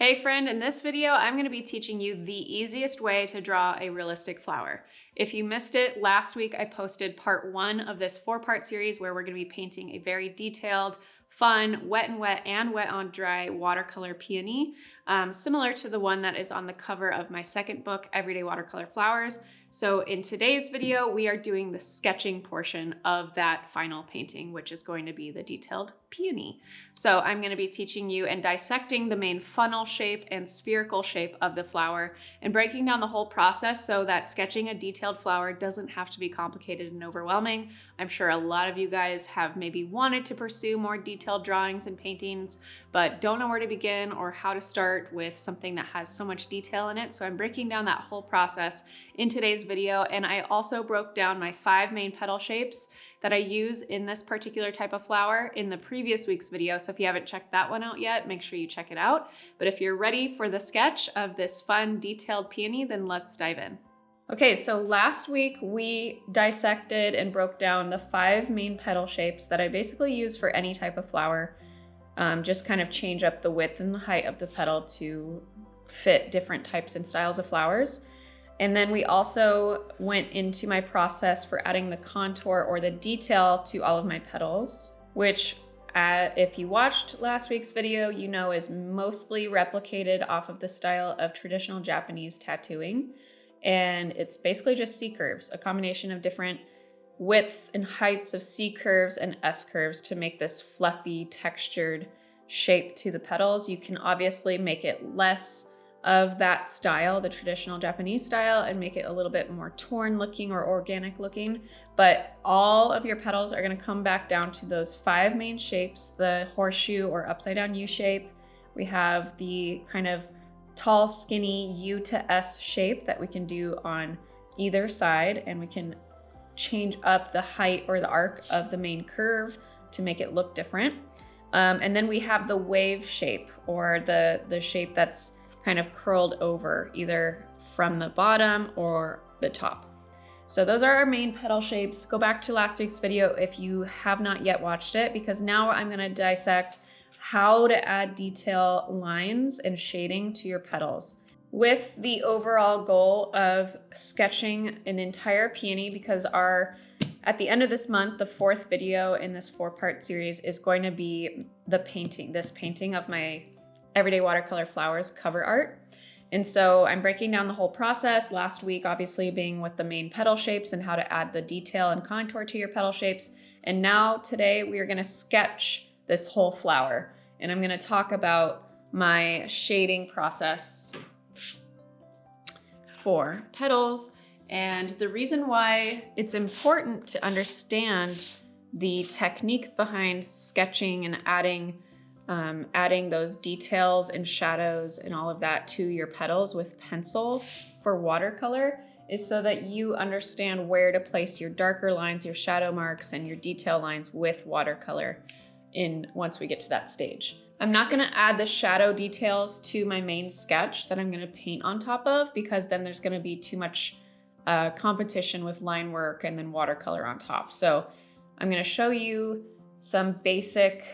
Hey friend, in this video, I'm going to be teaching you the easiest way to draw a realistic flower. If you missed it, last week I posted part 1 of this 4-part series where we're going to be painting a very detailed, fun, wet and wet on dry watercolor peony, similar to the one that is on the cover of my second book, Everyday Watercolor Flowers. So in today's video, we are doing the sketching portion of that final painting, which is going to be the detailed peony. So I'm going to be teaching you and dissecting the main funnel shape and spherical shape of the flower and breaking down the whole process so that sketching a detailed flower doesn't have to be complicated and overwhelming. I'm sure a lot of you guys have maybe wanted to pursue more detailed drawings and paintings, but don't know where to begin or how to start with something that has so much detail in it. So I'm breaking down that whole process in today's video. And I also broke down my 5 main petal shapes that I use in this particular type of flower in the previous week's video. So if you haven't checked that one out yet, make sure you check it out. But if you're ready for the sketch of this fun detailed peony, then let's dive in. Okay, so last week we dissected and broke down the 5 main petal shapes that I basically use for any type of flower. Just kind of change up the width and the height of the petal to fit different types and styles of flowers. And then we also went into my process for adding the contour or the detail to all of my petals, which if you watched last week's video, you know is mostly replicated off of the style of traditional Japanese tattooing. And it's basically just C curves, a combination of different widths and heights of C curves and S curves to make this fluffy, textured shape to the petals. You can obviously make it less of that style, the traditional Japanese style, and make it a little bit more torn looking or organic looking. But all of your petals are going to come back down to those 5 main shapes, the horseshoe or upside down U shape. We have the kind of tall, skinny U to S shape that we can do on either side, and we can change up the height or the arc of the main curve to make it look different. And then we have the wave shape, or the shape that's kind of curled over either from the bottom or the top. So those are our main petal shapes. Go back to last week's video if you have not yet watched it, because now I'm going to dissect how to add detail lines and shading to your petals with the overall goal of sketching an entire peony, because at the end of this month, the 4th video in this 4-part series is going to be this painting of my Everyday Watercolor Flowers cover art. And so I'm breaking down the whole process, last week obviously being with the main petal shapes and how to add the detail and contour to your petal shapes. And now today we are going to sketch this whole flower. And I'm going to talk about my shading process for petals. And the reason why it's important to understand the technique behind sketching and adding those details and shadows and all of that to your petals with pencil for watercolor is so that you understand where to place your darker lines, your shadow marks, and your detail lines with watercolor once we get to that stage. I'm not going to add the shadow details to my main sketch that I'm going to paint on top of, because then there's going to be too much competition with line work and then watercolor on top. So I'm going to show you some basic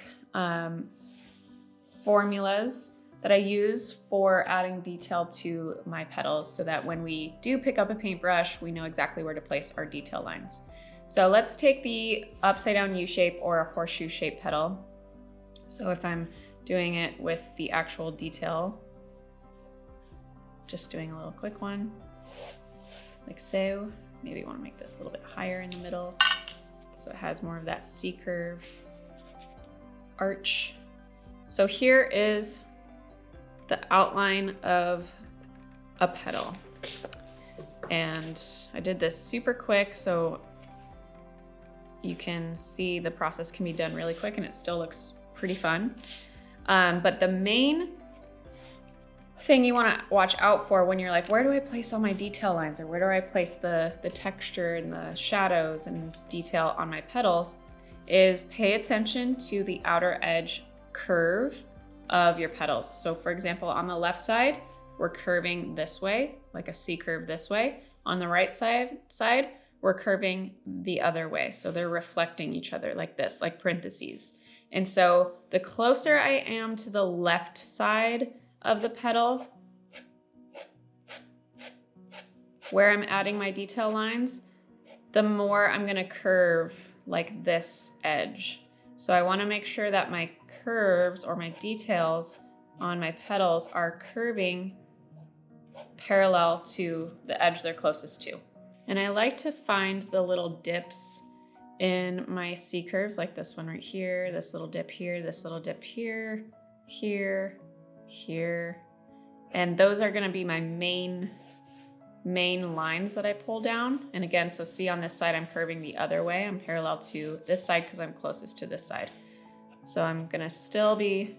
formulas that I use for adding detail to my petals so that when we do pick up a paintbrush, we know exactly where to place our detail lines. So let's take the upside down U shape or a horseshoe shape petal. So if I'm doing it with the actual detail, just doing a little quick one, like so. Maybe you want to make this a little bit higher in the middle so it has more of that C curve arch. So here is the outline of a petal. And I did this super quick so you can see the process can be done really quick and it still looks pretty fun. But the main thing you want to watch out for when you're like, where do I place all my detail lines, or where do I place the texture and the shadows and detail on my petals, is pay attention to the outer edge curve of your petals. So for example, on the left side, we're curving this way, like a C curve this way. On the right side, we're curving the other way. So they're reflecting each other like this, like parentheses. And so the closer I am to the left side of the petal where I'm adding my detail lines, the more I'm gonna curve like this edge. So I wanna make sure that my curves or my details on my petals are curving parallel to the edge they're closest to. And I like to find the little dips in my C curves, like this one right here, this little dip here, this little dip here, here, here. And those are gonna be my main lines that I pull down. And again, so see on this side, I'm curving the other way. I'm parallel to this side because I'm closest to this side. So I'm gonna still be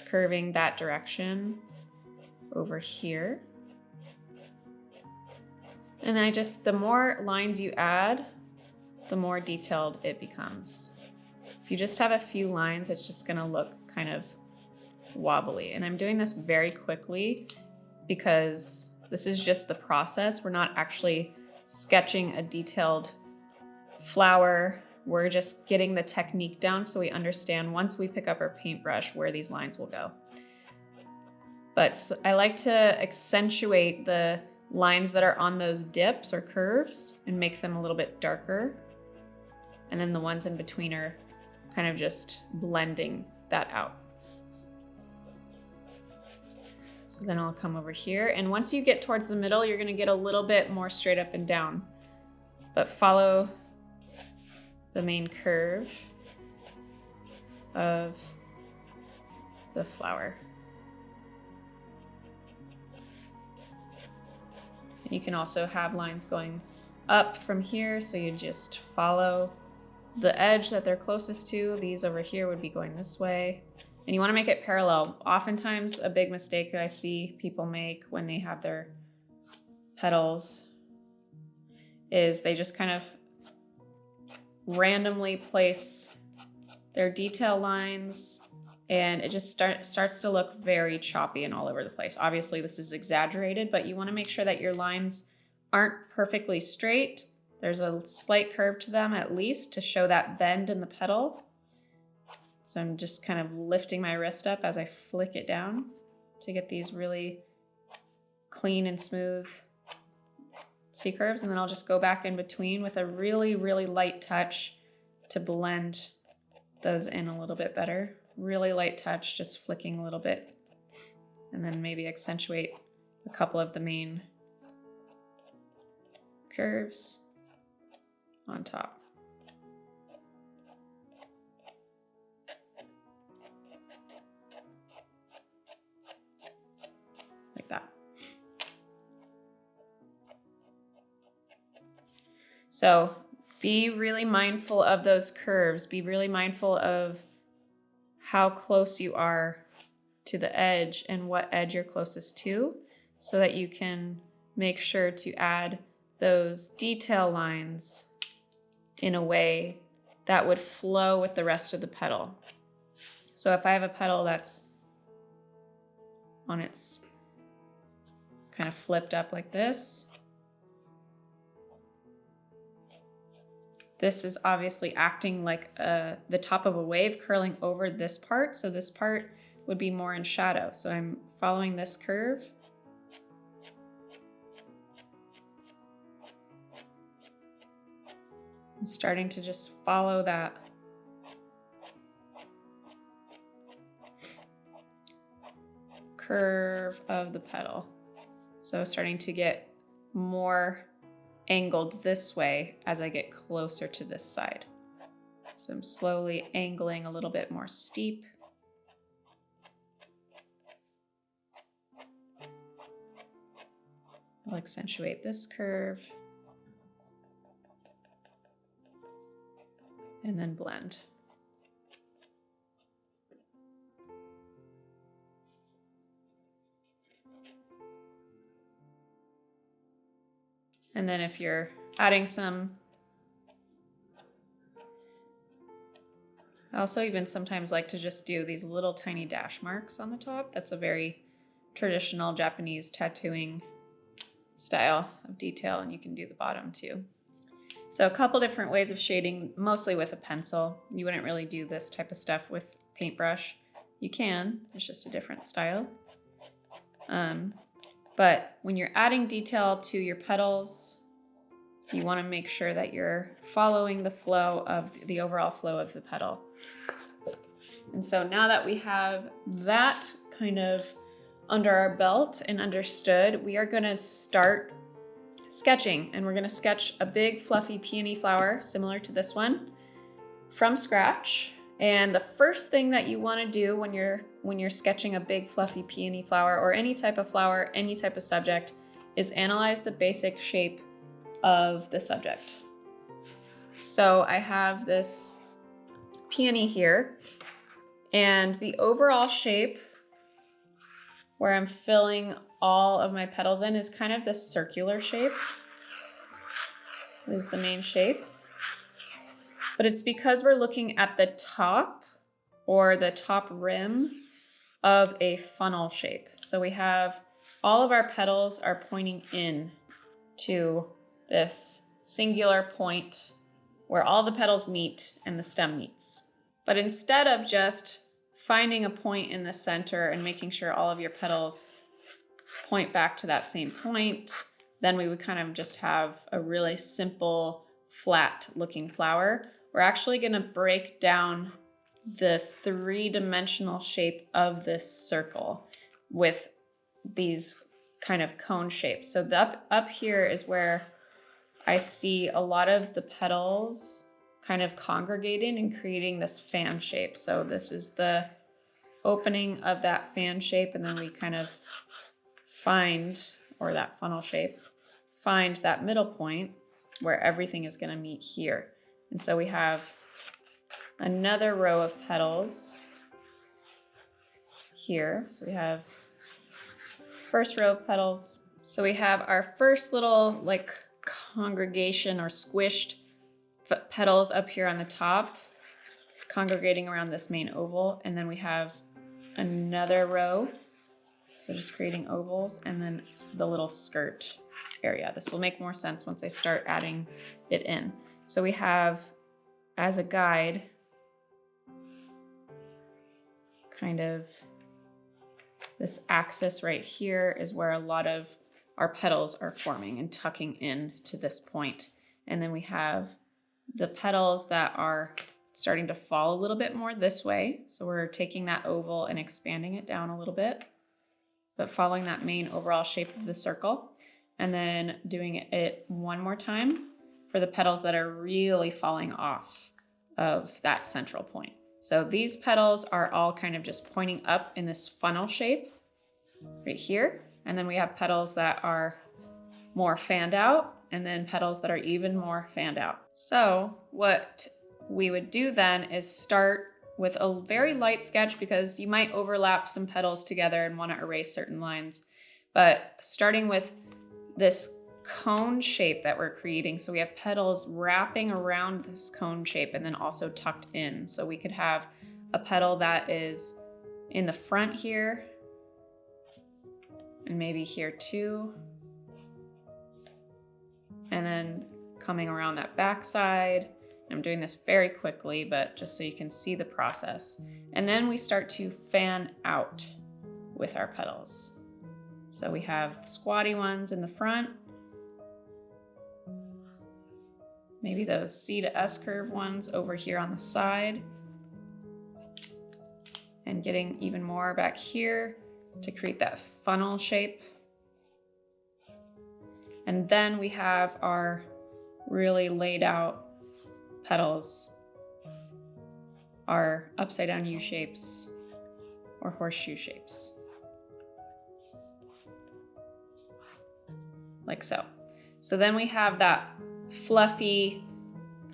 curving that direction over here. And then the more lines you add, the more detailed it becomes. If you just have a few lines, it's just gonna look kind of wobbly. And I'm doing this very quickly because this is just the process. We're not actually sketching a detailed flower. We're just getting the technique down so we understand once we pick up our paintbrush where these lines will go. But I like to accentuate the lines that are on those dips or curves and make them a little bit darker. And then the ones in between are kind of just blending that out. So then I'll come over here. And once you get towards the middle, you're gonna get a little bit more straight up and down, but follow the main curve of the flower. And you can also have lines going up from here, so you just follow the edge that they're closest to. These over here would be going this way. And you want to make it parallel. Oftentimes, a big mistake that I see people make when they have their petals is they just kind of randomly place their detail lines, and it just starts to look very choppy and all over the place. Obviously, this is exaggerated, but you want to make sure that your lines aren't perfectly straight. There's a slight curve to them at least to show that bend in the petal. So I'm just kind of lifting my wrist up as I flick it down to get these really clean and smooth C curves. And then I'll just go back in between with a really, really light touch to blend those in a little bit better. Really light touch, just flicking a little bit. And then maybe accentuate a couple of the main curves on top. Like that. So be really mindful of those curves. Be really mindful of how close you are to the edge and what edge you're closest to, so that you can make sure to add those detail lines in a way that would flow with the rest of the petal. So if I have a petal that's on its kind of flipped up like this, this is obviously acting like the top of a wave curling over this part. So this part would be more in shadow. So I'm following this curve. I'm starting to just follow that curve of the petal. So starting to get more angled this way as I get closer to this side. So I'm slowly angling a little bit more steep. I'll accentuate this curve and then blend. And then if you're adding some, I also even sometimes like to just do these little tiny dash marks on the top. That's a very traditional Japanese tattooing style of detail, and you can do the bottom too. So a couple different ways of shading, mostly with a pencil. You wouldn't really do this type of stuff with paintbrush. You can, it's just a different style. But when you're adding detail to your petals, you want to make sure that you're following the flow of the overall flow of the petal. And so now that we have that kind of under our belt and understood, we are going to start sketching, and we're going to sketch a big fluffy peony flower similar to this one from scratch. And the first thing that you want to do when you're sketching a big fluffy peony flower or any type of flower, any type of subject, is analyze the basic shape of the subject. So I have this peony here, and the overall shape where I'm filling all of my petals in is kind of this circular shape. This is the main shape. But it's because we're looking at the top or the top rim of a funnel shape. So we have all of our petals are pointing in to this singular point where all the petals meet and the stem meets. But instead of just finding a point in the center and making sure all of your petals point back to that same point, then we would kind of just have a really simple, flat looking flower. We're actually going to break down the three-dimensional shape of this circle with these kind of cone shapes. So up here is where I see a lot of the petals kind of congregating and creating this fan shape. So this is the opening of that fan shape, and then we kind of find, or that funnel shape, find that middle point where everything is going to meet here. And so we have another row of petals here. So we have first row of petals. So we have our first little like congregation or squished petals up here on the top, congregating around this main oval. And then we have another row. So just creating ovals, and then the little skirt area. This will make more sense once I start adding it in. So we have, as a guide, kind of this axis right here is where a lot of our petals are forming and tucking in to this point. And then we have the petals that are starting to fall a little bit more this way. So we're taking that oval and expanding it down a little bit, but following that main overall shape of the circle, and then doing it one more time for the petals that are really falling off of that central point. So these petals are all kind of just pointing up in this funnel shape right here. And then we have petals that are more fanned out, and then petals that are even more fanned out. So what we would do then is start with a very light sketch, because you might overlap some petals together and want to erase certain lines. But starting with this cone shape that we're creating. So we have petals wrapping around this cone shape and then also tucked in. So we could have a petal that is in the front here, and maybe here too. And then coming around that back side. I'm doing this very quickly, but just so you can see the process. And then we start to fan out with our petals. So we have the squatty ones in the front, maybe those C to S curve ones over here on the side, and getting even more back here to create that funnel shape. And then we have our really laid out petals, our upside down U shapes or horseshoe shapes. Like so. So then we have that fluffy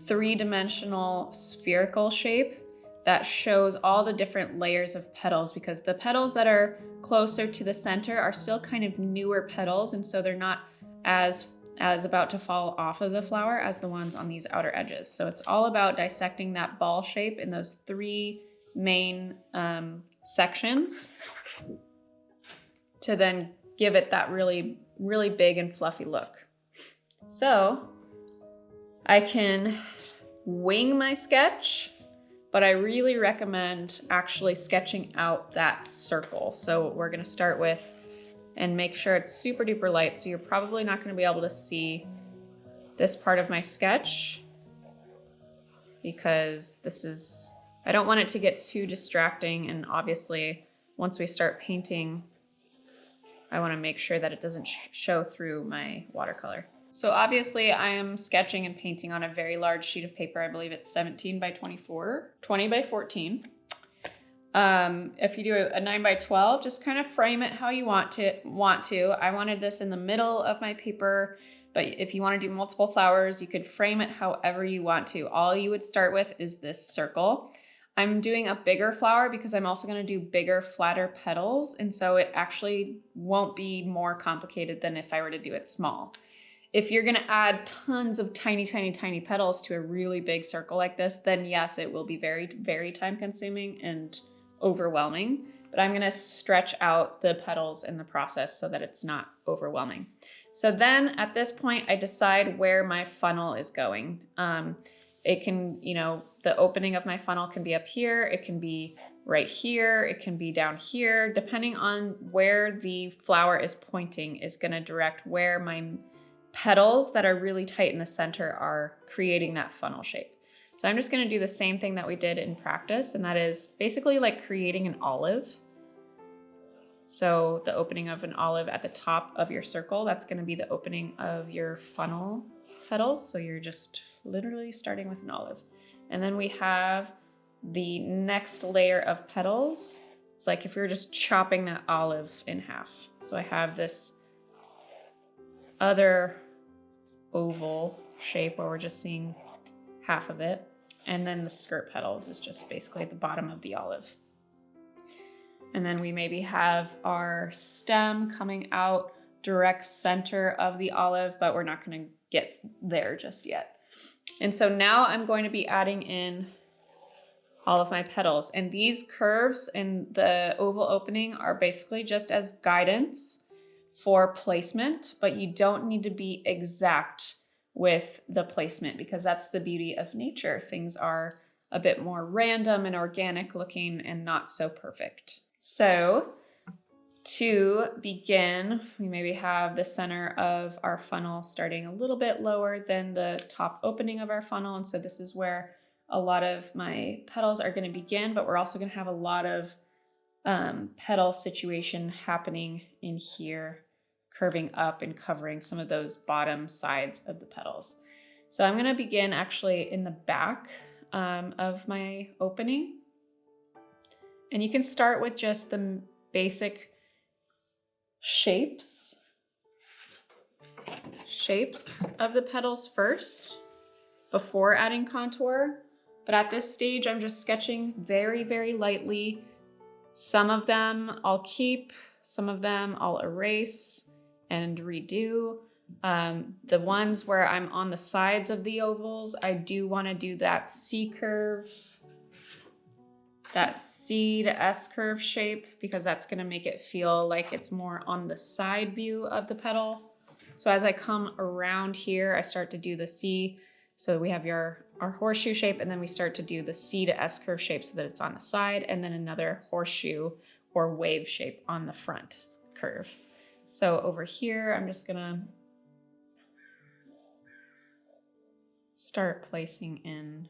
three-dimensional spherical shape that shows all the different layers of petals, because the petals that are closer to the center are still kind of newer petals, and so they're not as about to fall off of the flower as the ones on these outer edges. So it's all about dissecting that ball shape in those three main sections to then give it that really, really big and fluffy look. So I can wing my sketch but I really recommend actually sketching out that circle. So we're gonna start with, and make sure it's super duper light, so you're probably not gonna be able to see this part of my sketch because I don't want it to get too distracting, and obviously once we start painting, I wanna make sure that it doesn't show through my watercolor. So obviously I am sketching and painting on a very large sheet of paper. I believe it's 17 by 24, 20 by 14. If you do a 9 by 12, just kind of frame it how you want to. I wanted this in the middle of my paper, but if you want to do multiple flowers, you could frame it however you want to. All you would start with is this circle. I'm doing a bigger flower because I'm also going to do bigger, flatter petals, and so it actually won't be more complicated than if I were to do it small. If you're gonna add tons of tiny, tiny, tiny petals to a really big circle like this, then yes, it will be very, very time consuming and overwhelming, but I'm gonna stretch out the petals in the process so that it's not overwhelming. So then at this point, I decide where my funnel is going. It can, the opening of my funnel can be up here, it can be right here, it can be down here, depending on where the flower is pointing is gonna direct where my petals that are really tight in the center are creating that funnel shape. So I'm just gonna do the same thing that we did in practice, and that is basically like creating an olive. So the opening of an olive at the top of your circle, that's gonna be the opening of your funnel petals. So you're just literally starting with an olive. And then we have the next layer of petals. It's like if we were just chopping that olive in half. So I have this other oval shape where we're just seeing half of it. And then the skirt petals is just basically the bottom of the olive. And then we maybe have our stem coming out direct center of the olive, but we're not going to get there just yet. And so now I'm going to be adding in all of my petals. And these curves in the oval opening are basically just as guidance for placement, but you don't need to be exact with the placement because that's the beauty of nature. Things are a bit more random and organic looking and not so perfect. So to begin, we maybe have the center of our funnel starting a little bit lower than the top opening of our funnel. And so this is where a lot of my petals are going to begin, but we're also going to have a lot of petal situation happening in here, curving up and covering some of those bottom sides of the petals. So I'm going to begin actually in the back of my opening. And you can start with just the basic shapes of the petals first before adding contour. But at this stage, I'm just sketching very, very lightly. Some of them I'll keep, some of them I'll erase and redo. The ones where I'm on the sides of the ovals, I do want to do that C curve, that C to S curve shape, because that's going to make it feel like it's more on the side view of the petal. So as I come around here, I start to do the C. So we have our horseshoe shape, and then we start to do the C to S curve shape so that it's on the side, and then another horseshoe or wave shape on the front curve. So over here, I'm just gonna start placing in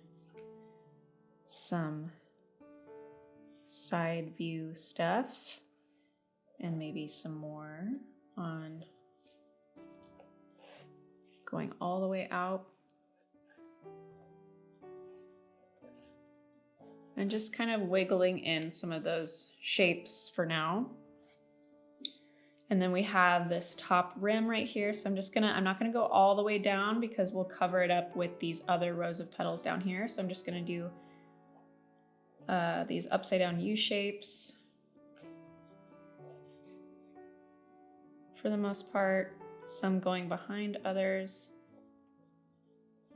some side view stuff and maybe some more on going all the way out. And just kind of wiggling in some of those shapes for now. And then we have this top rim right here. So I'm not gonna go all the way down because we'll cover it up with these other rows of petals down here. So I'm just gonna do these upside down U shapes for the most part, some going behind others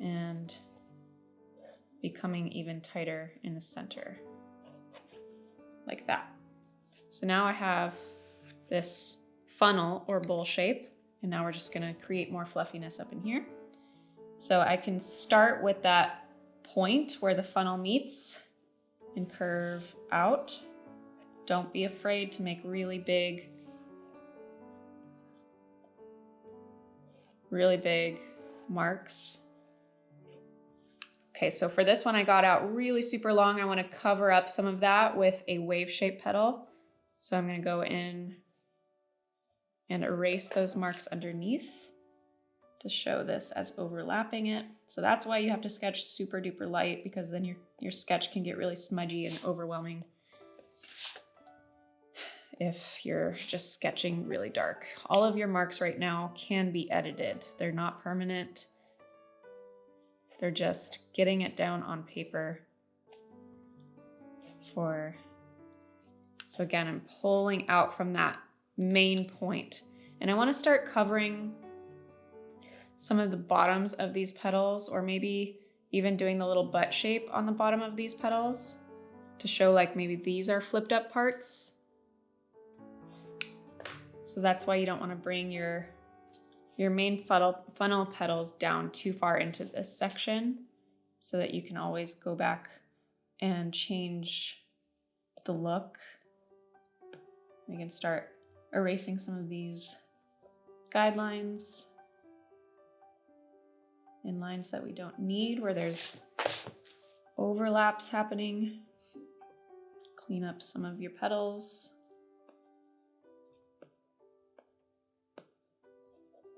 and becoming even tighter in the center, like that. So now I have this funnel or bowl shape, and now we're just gonna create more fluffiness up in here. So I can start with that point where the funnel meets and curve out. Don't be afraid to make really big marks. Okay, so for this one, I got out really super long. I want to cover up some of that with a wave shape petal. So I'm going to go in and erase those marks underneath to show this as overlapping it. So that's why you have to sketch super duper light, because then your sketch can get really smudgy and overwhelming if you're just sketching really dark. All of your marks right now can be edited. They're not permanent. They're just getting it down on paper so again, I'm pulling out from that main point, and I want to start covering some of the bottoms of these petals, or maybe even doing the little butt shape on the bottom of these petals to show like maybe these are flipped up parts. So that's why you don't want to bring your main funnel petals down too far into this section, so that you can always go back and change the look. We can start erasing some of these guidelines and lines that we don't need where there's overlaps happening. Clean up some of your petals.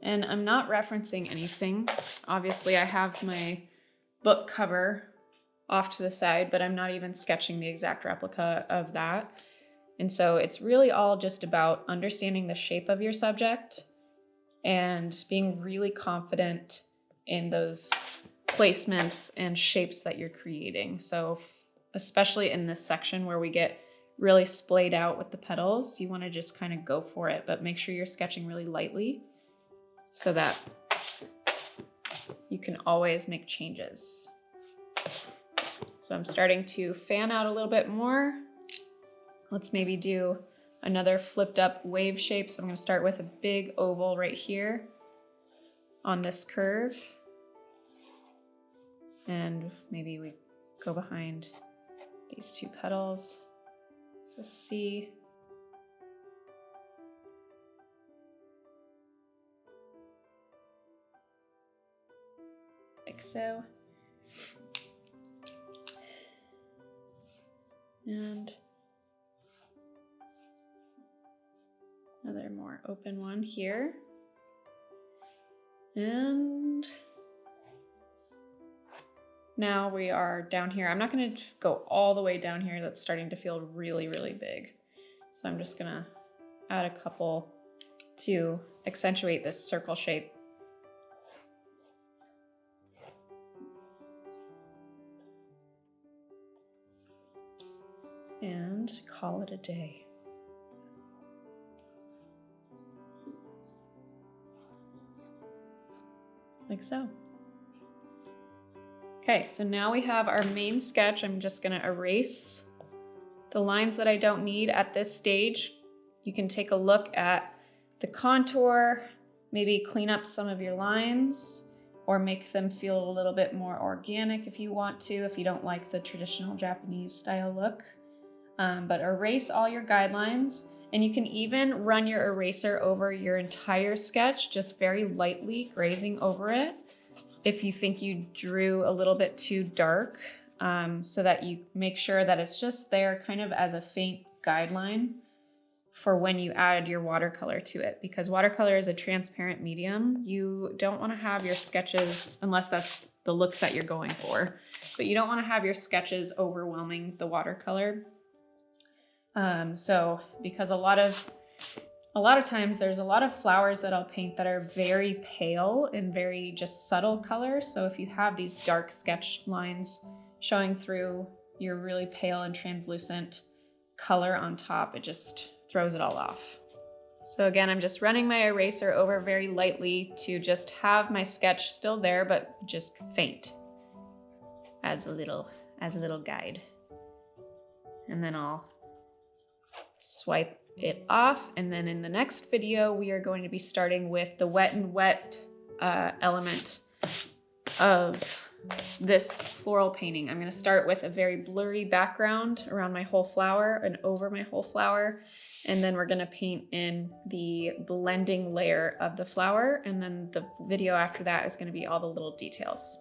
And I'm not referencing anything. Obviously, I have my book cover off to the side, but I'm not even sketching the exact replica of that. And so it's really all just about understanding the shape of your subject and being really confident in those placements and shapes that you're creating. So especially in this section where we get really splayed out with the petals, you want to just kind of go for it, but make sure you're sketching really lightly so that you can always make changes. So I'm starting to fan out a little bit more. Let's maybe do another flipped up wave shape. So I'm going to start with a big oval right here on this curve. And maybe we go behind these two petals. So C. Like so. And another more open one here. And now we are down here. I'm not going to go all the way down here. That's starting to feel really, really big. So I'm just going to add a couple to accentuate this circle shape. And call it a day. Like so. Okay, so now we have our main sketch. I'm just going to erase the lines that I don't need at this stage. You can take a look at the contour, maybe clean up some of your lines, or make them feel a little bit more organic if you want to, if you don't like the traditional Japanese style look. But erase all your guidelines, and you can even run your eraser over your entire sketch, just very lightly grazing over it if you think you drew a little bit too dark, so that you make sure that it's just there kind of as a faint guideline for when you add your watercolor to it, because watercolor is a transparent medium. You don't want to have your sketches, unless that's the look that you're going for, but you don't want to have your sketches overwhelming the watercolor. So because a lot of times there's a lot of flowers that I'll paint that are very pale and very just subtle colors. So if you have these dark sketch lines showing through your really pale and translucent color on top, it just throws it all off. So again, I'm just running my eraser over very lightly to just have my sketch still there, but just faint as a little guide. And then I'll swipe it off, and then in the next video we are going to be starting with the wet and wet element of this floral painting. I'm gonna start with a very blurry background around my whole flower and over my whole flower. And then we're gonna paint in the blending layer of the flower. And then the video after that is gonna be all the little details.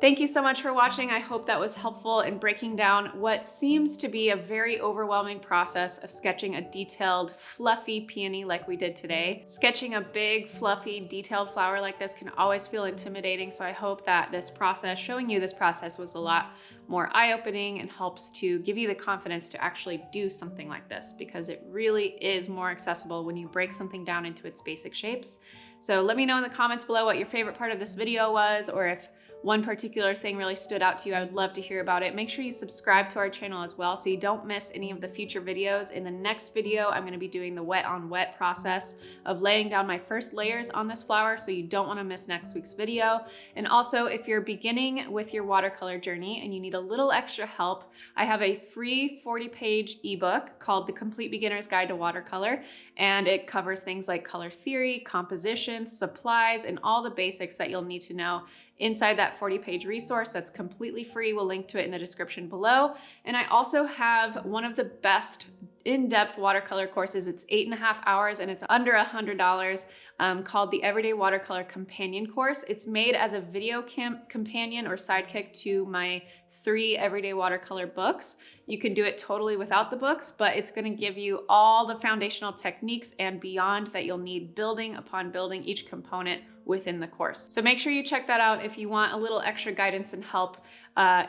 Thank you so much for watching. I hope that was helpful in breaking down what seems to be a very overwhelming process of sketching a detailed, fluffy peony like we did today. Sketching a big, fluffy, detailed flower like this can always feel intimidating, so I hope that this process, showing you this process, was a lot more eye-opening and helps to give you the confidence to actually do something like this, because it really is more accessible when you break something down into its basic shapes. So let me know in the comments below what your favorite part of this video was, or if one particular thing really stood out to you. I would love to hear about it. Make sure you subscribe to our channel as well so you don't miss any of the future videos. In the next video, I'm gonna be doing the wet on wet process of laying down my first layers on this flower, so you don't wanna miss next week's video. And also, if you're beginning with your watercolor journey and you need a little extra help, I have a free 40-page ebook called The Complete Beginner's Guide to Watercolor, and it covers things like color theory, composition, supplies, and all the basics that you'll need to know inside that 40-page resource that's completely free. We'll link to it in the description below. And I also have one of the best in-depth watercolor courses. It's 8.5 hours and it's under $100, called the Everyday Watercolor Companion Course. It's made as a video companion or sidekick to my 3 Everyday Watercolor books. You can do it totally without the books, but it's gonna give you all the foundational techniques and beyond that you'll need building upon building each component within the course. So make sure you check that out if you want a little extra guidance and help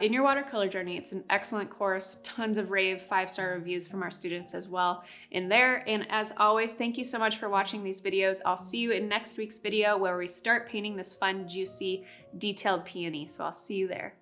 in your watercolor journey. It's an excellent course, tons of rave 5-star reviews from our students as well in there. And as always, thank you so much for watching these videos. I'll see you in next week's video where we start painting this fun, juicy, detailed peony. So I'll see you there.